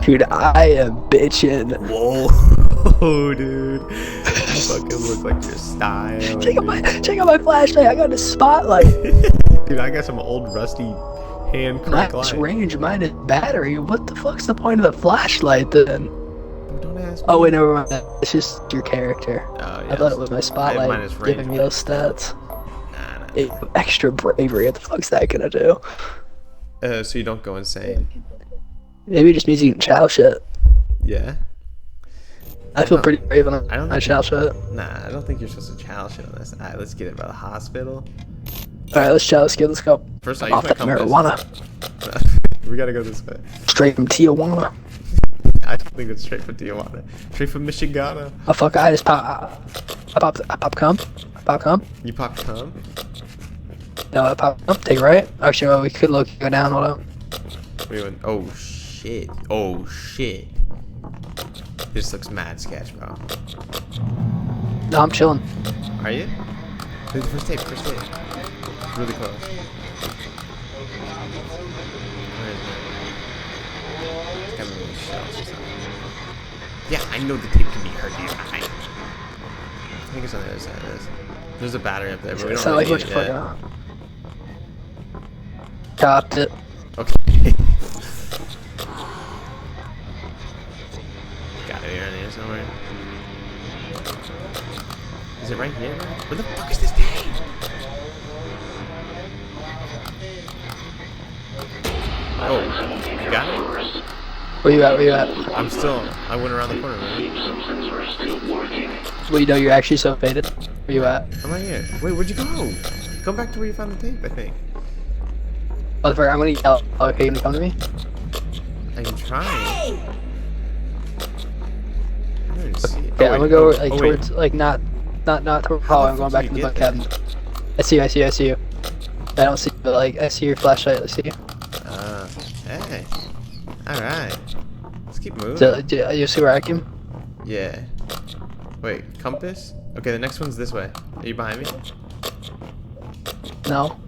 Dude, I am bitching. Whoa, dude. You fucking look like your style. Check out my flashlight. I got a spotlight. Dude, I got some old rusty hand crank Nice light. range, mine is battery. What the fuck's the point of the flashlight then? Dude, don't ask me. Oh wait, never mind. It's just your character. Oh, I thought it was my mine spotlight is giving me those stats. Nah. Extra bravery. What the fuck's that gonna do? So you don't go insane. Maybe it just means you can chow shit. Yeah. I feel pretty brave when I don't I think chow shit. Nah, I don't think you're supposed to challenge shit on this. Alright, let's get it by the hospital. Alright, let's chow. Let's go. First, I'm I off use that my compass. marijuana. We gotta go this way. Straight from Tijuana. I don't think it's straight from Tijuana. Straight from Michigan. Oh fuck! I just pop. I pop cum. I pop cum. You pop cum? No, I pop cum. Take right. Actually, well, we could go down. Hold on. We went. Oh shit. Oh shit. This looks mad sketch, bro. No, I'm chilling. Are you? Dude, first tape. Really close. Where is it? It's coming in shells or something. Yeah, I know the tape can be hurt, dude. I think it's on the other side of this. There's a battery up there, but we It's don't not like really much need it fucking. yet. Chopped it. Okay. Got it here in here somewhere. Is it right here? Where the fuck is this tape? Oh, you got it? Where you at? Where you at? I went around the corner, man. Well, you know you're actually so faded. Where you at? I'm right here. Wait, where'd you go? Go back to where you found the tape, I think. Motherfucker, I'm gonna yell. Okay, you gonna come to me? I'm trying. I don't even see it. Yeah, Oh, I'm gonna wait, go oh, like oh, wait. towards like not towards How Hollow. the I'm going fuck back do to the you bunk get cabin. I see you. I don't see you, but like I see your flashlight. I see you. Hey. Alright. Let's keep moving. So, do you see where I came? Yeah. Wait, compass? Okay, the next one's this way. Are you behind me? No.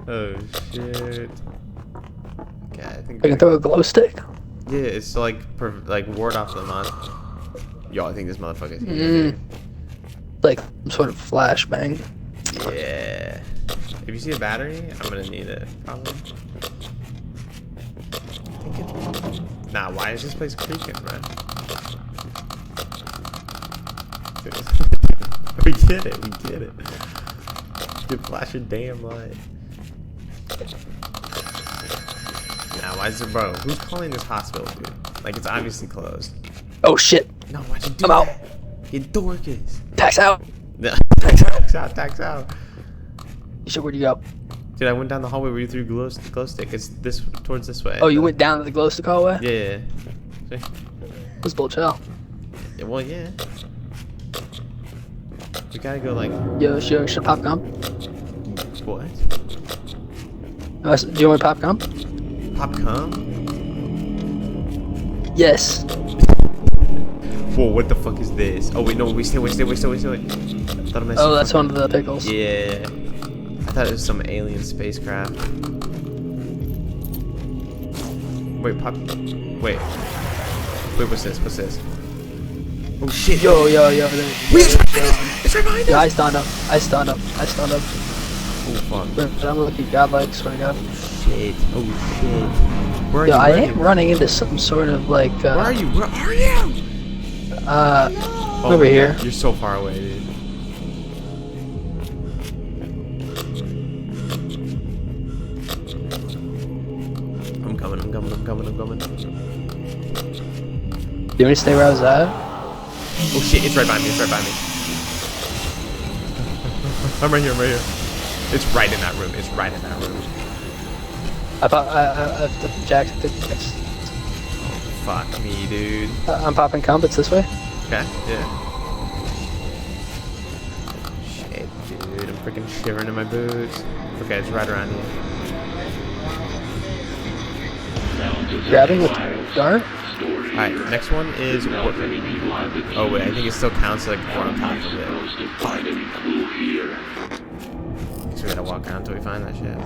Oh shit. Okay, I think I can throw a glow stick. yeah, it's to like ward off the mon. Yo, I think this motherfucker's here. Like some sort of flashbang. Yeah. If you see a battery, I'm gonna need it, probably. Nah, why is this place creaking, man? We get it. You flash your damn light. Nah, why is it, bro? Who's calling this hospital, dude? Like, it's obviously closed. Oh shit! No, why'd you do I'm out. that? You dorcas. Tax out. No, tax out. You said where'd you go? Dude, I went down the hallway where you threw glow stick. It's towards this way. Oh, you went down to the glow stick hallway? Yeah. Let's bull chill. Yeah, well, yeah. We gotta go like Yo, should pop gum? what? Do you want pop gum? Pop cum? Yes. Whoa, what the fuck is this? Oh wait, no, wait. Thought I messed Oh, up. that's one of the pickles. Yeah. I thought it was some alien spacecraft. Wait, pop. Wait, what's this? Oh shit. Yo. Wait, it's right behind us! Yeah, I stunned him. Oh fuck. But I'm looking godlike, swear to God. Shit. Oh shit. Where are Yo, you? I Where are am you? running into some sort of like, Where are you? Where are you? Oh over my here. God, you're so far away, dude. I'm coming. Do you want me to stay where I was at? Oh shit, it's right by me. I'm right here. It's right in that room. I the Jack's. Fuck me, dude. I'm popping cum, it's this way. Okay, yeah. Shit, dude. I'm freaking shivering in my boots. Okay, it's right around here. Grabbing with dart? Alright, next one is warping. Oh wait, I think it still counts like we're on top of it. Fuck. Guess we gotta walk around until we find that shit.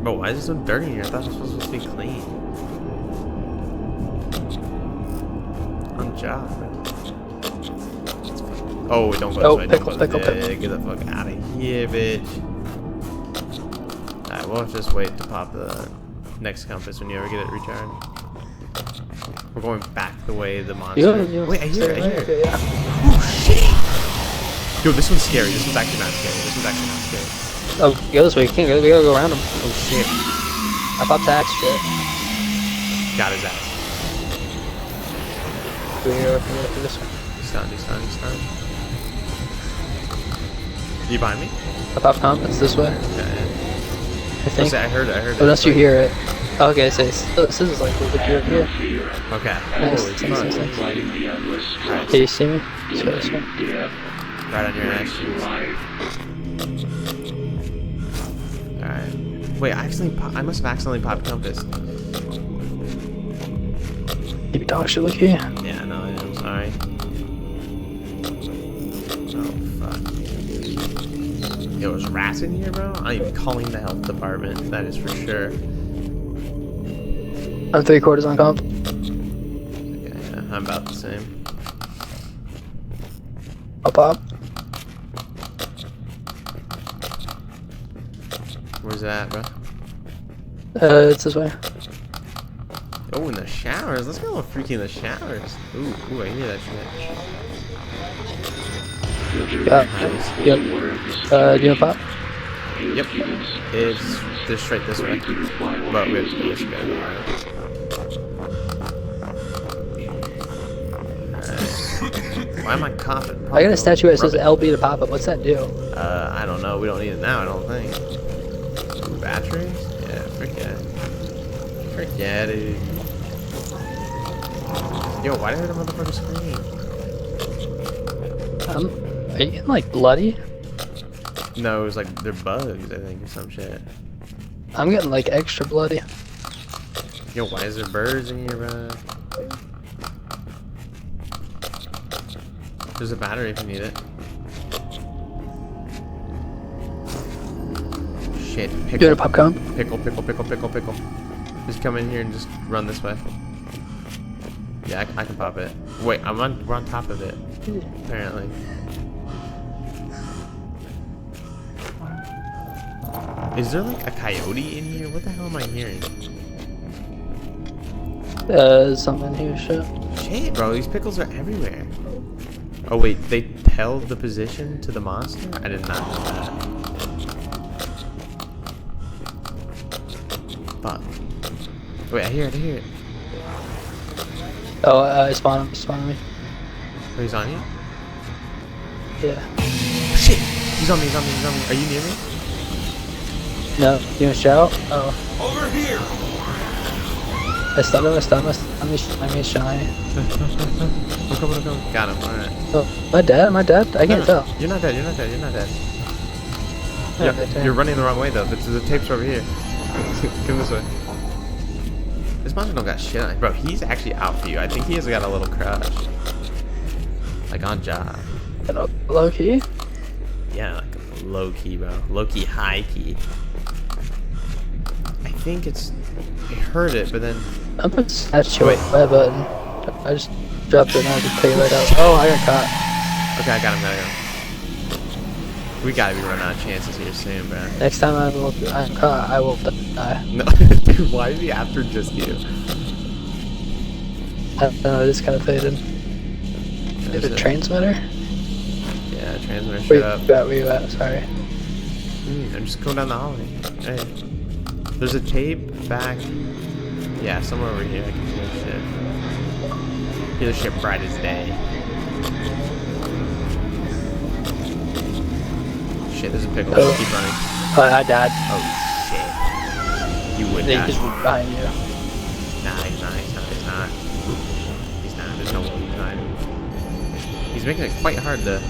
Bro, why is it so dirty here? I thought it was supposed to be clean. On job, bro. Oh, don't go Oh, this way. pickle, Don't go pickle, this way. Get the fuck out of here, bitch. Alright, we'll just wait to pop the next compass when you ever get it recharged. We're going back the way the monster. Wait, I hear it, I hear it. Yeah. Oh, shit! Yo, this one's scary. This one's actually not scary. This one's actually not scary. Oh, go this way. We can't go. We gotta go around him. Oh, shit. I popped axe shit. Got his ass. We gotta go this way. He's stunned, he's stunned, he's stunned. You behind me? I popped compass this way. Yeah, yeah. I think. I heard it. Unless you hear it. Okay, so this is like look here. Okay. Nice, Holy nice, fuck. nice. Right. Can you see me? Let's go this way. Right on your ass cheeks. Alright. Wait, I must have accidentally popped compass. Keep your dog shit look here. Yeah, no, I'm sorry. Oh, fuck. Yo, there's rats in here, bro? I'm calling the health department, that is for sure. I'm 3/4 on comp. Okay, yeah, I'm about the same. I'll pop. Where's that, bro? It's this way. Oh, in the showers. Let's go a little freaky in the showers. Ooh, I hear that shit. Yeah. Yep. Do you want pop? Yep. It's just straight this way. But we have to do this again. Alright. Why am I coughing? I got a statue that says LB to pop up. What's that do? I don't know. We don't need it now, I don't think. Ooh, batteries? Yeah, forget it. Forget it. Yo, why did the motherfucker scream? Are you getting like bloody? No, it was like they're bugs, I think, or some shit. I'm getting like extra bloody. Yo, why is there birds in here, bro? There's a battery if you need it. Shit, You pickle. want a pop comp? Pickle. Just come in here and just run this way. Yeah, I can pop it. Wait, we're on top of it, apparently. Is there like a coyote in here? What the hell am I hearing? Something here, shit. Shit, bro, these pickles are everywhere. Oh wait, they tell the position to the monster? I did not know that. Fuck. Wait, I hear it. Oh, I spawn him, me. Oh, he's on you? Yeah. Shit! He's on me. Are you near me? No, you wanna shout? Oh. Over here! I stunned him, he's shy. I'm coming. Got him, alright. Oh, am I dead? I can't tell. You're not dead. Yeah, You're running the wrong way though. The tapes are over here. Come this way. This monster don't got shit on it. Bro, he's actually out for you. I think he has got a little crush. Like on job. Low key? Yeah, like low key, bro. Low key, high key. I think it's... I heard it, but then... I'm gonna snatch you by a button. I just dropped it and I just take it right out. Oh, I got caught. Okay, I got him. We gotta be running out of chances here soon, bro. Next time I'm caught, I will die. No, dude, why is he after just you? I don't know, it just kind of faded. Is it transmitter? Yeah, transmitter, Where shut up. you at? Sorry. I'm just going down the hallway. Hey. There's a tape back. Yeah, somewhere over here. I can hear shit. Hear the shit bright as day. Shit, there's a pickle. Oh. Keep running. I died. Oh, shit. You would They die. just behind you. Nah, he's not. There's no way he's not. He's making it quite hard to...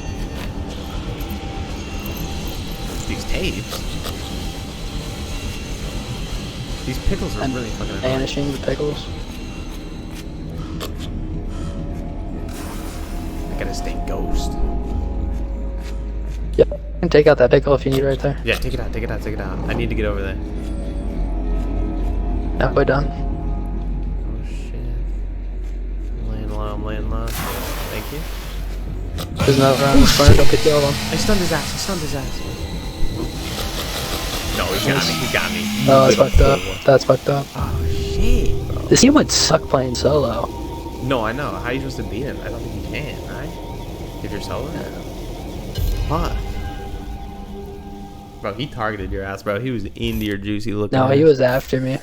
These tapes. These pickles are really fucking annoying. Vanishing the pickles. I gotta stay ghost. Yeah, you can take out that pickle if you need right there. Yeah, take it out. I need to get over there. Halfway done. Oh shit. I'm laying low. Thank you. There's another round in front. Don't get killed on. I stunned his ass. No, he got me. Oh, that's fucked up. That's fucked up. Oh shit, bro. This game would suck playing solo. No, I know. How are you supposed to beat him? I don't think you can, right? If you're solo? Fuck. Bro, he targeted your ass, bro. He was into your juicy looking No, ass. he was after me.